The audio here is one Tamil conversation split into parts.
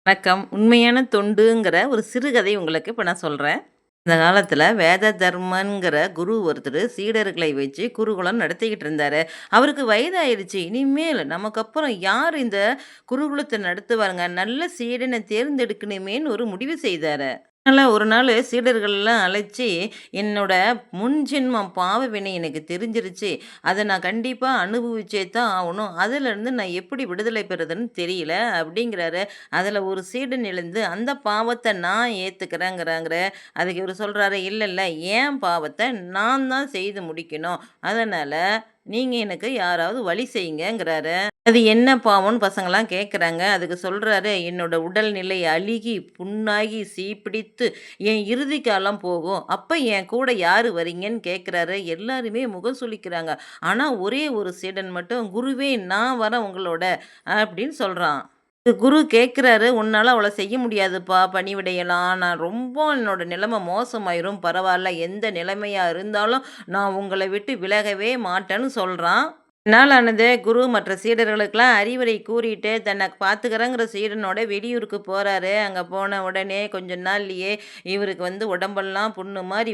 வணக்கம். உண்மையான தொண்டுங்கிற ஒரு சிறுகதை உங்களுக்கு இப்ப நான் சொல்றேன். இந்த காலத்துல வேத தர்மன்ங்கிற குரு ஒருத்தரு சீடர்களை வச்சு குருகுலம் நடத்திக்கிட்டு இருந்தாரு. அவருக்கு வயதாயிருச்சு. இனிமேல் நமக்கு அப்புறம் யார் இந்த குருகுலத்த நடத்துவாருங்க? நல்ல சீடன தேர்ந்தெடுக்கணுமேன்னு ஒரு முடிவு செய்தாரு. அதனால ஒரு நாள் சீடர்கள்லாம் அழைச்சு, "என்னோட முன் ஜென்மம் பாவ வினை எனக்கு தெரிஞ்சிருச்சு. அத நான் கண்டிப்பா அனுபவிச்சே தான் ஆவணும். அதுலருந்து நான் எப்படி விடுதலை பெறதுன்னு தெரியல." அப்படிங்கிறாரு. அதுல ஒரு சீடன் எழுந்து, "அந்த பாவத்த நான் ஏத்துக்கிறேங்கிறாங்க." அதுக்கு இவரு சொல்றாரு, "இல்ல, இல்ல. என் பாவத்த நான் தான் செய்து முடிக்கணும். அதனால நீங்க எனக்கு யாராவது வழி செய்யுங்கங்கிறாரு." அது என்ன பாவம்ன்னு பசங்கலாம் கேட்குறாங்க. அதுக்கு சொல்றாரு, "என்னோட உடல்நிலை அழுகி, புண்ணாகி, சீப்பிடித்து என் இறுதி காலம் போகும். அப்ப என் கூட யாரு வரீங்கன்னு?" கேட்குறாரு. எல்லாருமே முகம் சுளிக்கிறாங்க. ஆனா ஒரே ஒரு சீடன் மட்டும், "குருவே நான் வரேன் உங்களோட" அப்படின்னு சொல்றான். குரு கேட்குறாரு, "உன்னால அவ்வளோ செய்ய முடியாதுப்பா, பணிவிடையெல்லாம். நான் ரொம்ப என்னோட நிலைமை மோசமாயிரும். பரவால்ல, எந்த நிலைமையா இருந்தாலும் நான் உங்கள விட்டு விலகவே மாட்டேன்னு" சொல்றான். நாளானது குரு மற்ற சீடர்களுக்கெல்லாம் அறிவுரை கூறிட்டு தன்னை பார்த்துக்கிறேங்கிற சீடனோட வெளியூருக்கு போறாரு. அங்க போன உடனே கொஞ்ச நாள்லயே இவருக்கு உடம்பெல்லாம் புண்ணு மாரி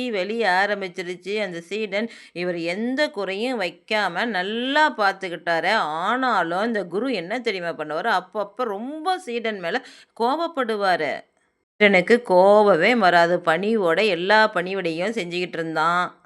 வெளிய ஆரம்பிச்சிருச்சு. அந்த சீடன் இவர் எந்த குறையும் வைக்காம நல்லா பார்த்துக்கிட்டாரு. ஆனாலும் இந்த குரு என்ன தெரியுமா பண்ணுவாரு? அப்பப்ப ரொம்ப சீடன் மேல கோபப்படுவாரு. சீடனுக்கு கோபமே வராது. பணிவோட எல்லா பணிவிடையும் செஞ்சுகிட்டு இருந்தான்.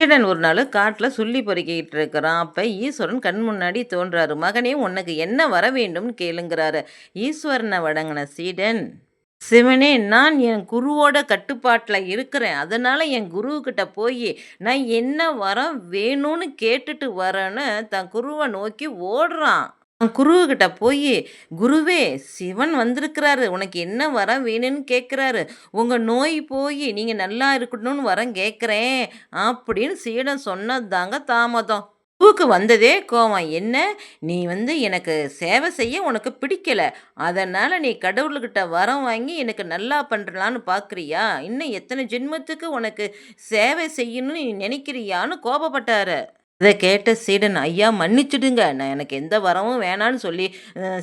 சீடன் ஒரு நாள் காட்டுல சுள்ளி பொறுக்கிட்டு இருக்கிறான். அப்ப ஈஸ்வரன் கண் முன்னாடி தோன்றாரு. "மகனே, உனக்கு என்ன வர வேண்டும்னு கேளுங்கிறாரு." ஈஸ்வரனை வணங்கின சீடன், "சிவனே, நான் என் குருவோட கட்டுப்பாட்டுல இருக்கிறேன். அதனால என் குருவுகிட்ட போயி நான் என்ன வரம் வேணும்னு கேட்டுட்டு வரேன்னு" தன் குருவை நோக்கி ஓடுறான். குருவுகிட்ட போயி, "குருவே, சிவன் வந்திருக்கிறாரு. உனக்கு என்ன வரம் வேணும்னு கேட்கிறாரு. உங்க நோய் போயி நீங்க நல்லா இருக்கணும்னு வரம் கேட்கிறேன்." அப்படின்னு சீடன் சொன்னதுதாங்க தாமதம். குருவுக்கு வந்ததே கோவம். "என்ன? நீ எனக்கு சேவை செய்ய உனக்கு பிடிக்கல. அதனால நீ கடவுள்கிட்ட வரம் வாங்கி எனக்கு நல்லா பண்றலான்னு பார்க்குறியா? இன்னும் எத்தனை ஜென்மத்துக்கு உனக்கு சேவை செய்யணும்னு நீ நினைக்கிறியான்னு?" கோபப்பட்டாரு. இத கேட்ட சீடன், "ஐயா மன்னிச்சுடுங்க. நான் எனக்கு எந்த வரமும் வேணான்னு சொல்லி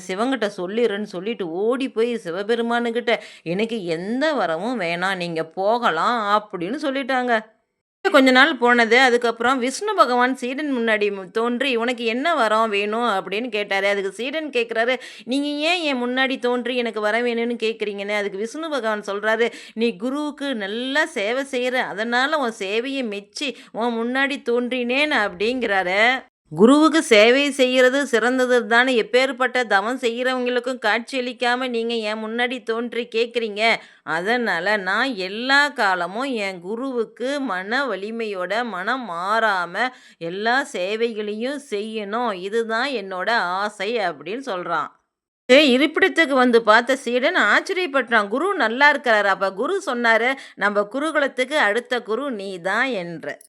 சிவன்கிட்ட சொல்லிர்றேன்னு" சொல்லிட்டு ஓடி போய் சிவபெருமானுகிட்ட, "எனக்கு எந்த வரமும் வேணாம். நீங்க போகலாம்." அப்படின்னு சொல்லிட்டாங்க. கொஞ்ச நாள் போனது. அதுக்கப்புறம் விஷ்ணு பகவான் சீடன் முன்னாடி தோன்றி, "உனக்கு என்ன வரம் வேணும்?" அப்படின்னு கேட்டாரு. அதுக்கு சீடன் கேட்குறாரு, "நீங்க ஏன் என் முன்னாடி தோன்றி எனக்கு வரம் வேணும்னு கேட்குறீங்கன்னு?" அதுக்கு விஷ்ணு பகவான் சொல்றாரு, "நீ குருவுக்கு நல்லா சேவை செய்ற. அதனால உன் சேவைய மெச்சி உன் முன்னாடி தோன்றினேன்" அப்படிங்கிறாரு. குருவுக்கு சேவை செய்யறது சிறந்தது தானே. எப்பேர்ப்பட்ட தவம் செய்கிறவங்களுக்கும் காட்சியளிக்காம நீங்க என் முன்னாடி தோன்றி கேட்குறீங்க. அதனால நான் எல்லா காலமும் என் குருவுக்கு மன வலிமையோட, மனம் மாறாம எல்லா சேவைகளையும் செய்யணும். இதுதான் என்னோட ஆசை அப்படின்னு சொல்றான். இருப்பிடத்துக்கு பார்த்த சீடன் ஆச்சரியப்பட்டான். குரு நல்லா இருக்கிறாரு. அப்ப குரு சொன்னாரு, "நம்ம குருகுலத்துக்கு அடுத்த குரு நீதான்" என்று.